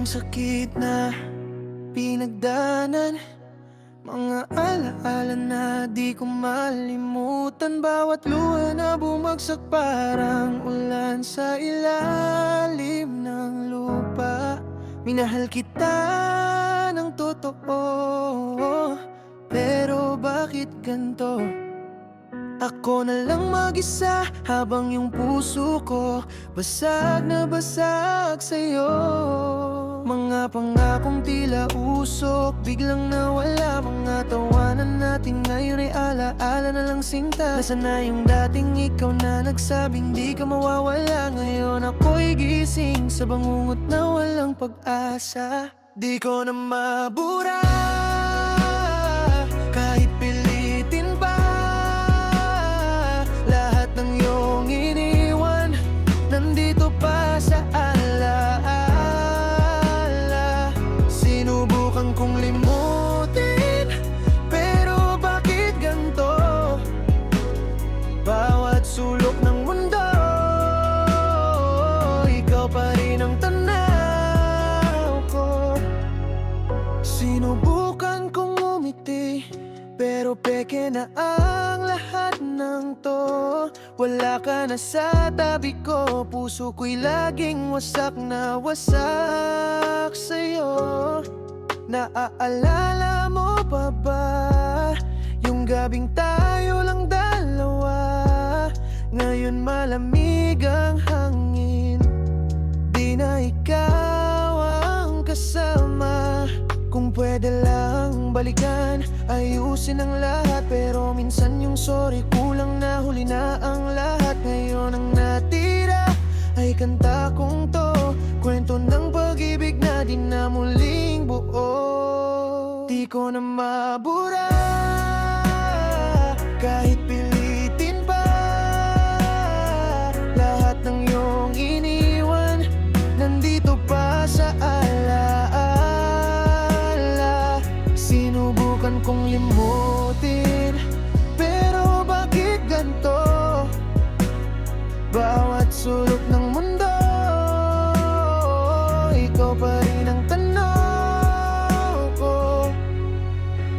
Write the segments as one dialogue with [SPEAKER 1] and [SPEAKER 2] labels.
[SPEAKER 1] Ang sakit na pinagdanan, mga alaala na di ko malimutan. Bawat luha na bumagsak parang ulan sa ilalim ng lupa. Minahal kita ng totoo, pero bakit ganito? Ako na lang mag-isa habang yung puso ko basag na basag sa'yo. Mga pangakong tila usok, biglang nawala. Mga tawanan natin ngayon ay alaala na lang sinta. Nasaan na yung dating ikaw na nagsabing di ka mawawala? Ngayon ako'y gising sa bangungot na walang pag-asa. Di ko na mabura kahit pilitin pa. Lahat ng iyong iniwan nandito pa sa alaala. Sinubukan kong limutin, pero bakit ganito? Bawat sulok ng mundo, ikaw pa rin ang tanaw ko. Sinubukan kong umiti, pero peke na ang lahat ng to. Wala ka na sa tabi ko, puso ko'y laging wasak na wasak sa'yo. Naaalala mo pa ba yung gabing tayo lang dalawa? Ngayon malamig ang hangin, di na ikaw ang kasama. Kung pwede lang balikan, ayusin ang lahat. Pero minsan yung sorry kulang na, huli na ang lahat. Ngayon ang natira ay kanta kong to, kwento ng pag-ibig na di na muling buo. Di ko na mabura kahit pilitin pa. Lahat ng iyong iniwan nandito pa sa alaala. Sinubukan kong limutin, pero bakit ganito? Bawat sulok ng mundo, ikaw pa rin ang tanaw ko.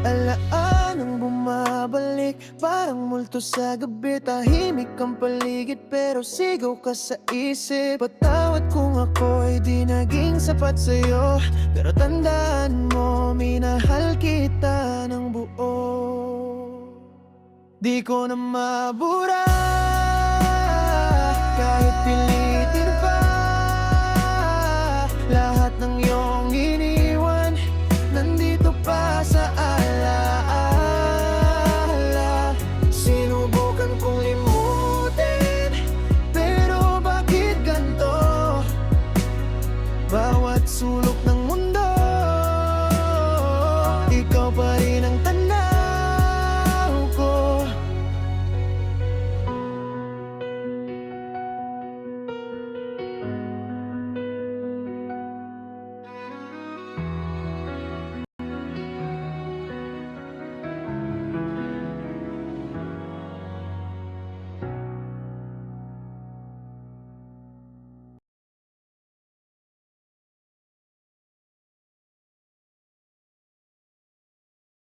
[SPEAKER 1] Alaanang bumabalik, parang multo sa gabi. Tahimik ang paligid, pero sigaw ka sa isip. Patawad kung ako'y di naging sapat sa'yo, pero tandaan mo, minahal kita ng buo. Di ko na mabura kahit pilitin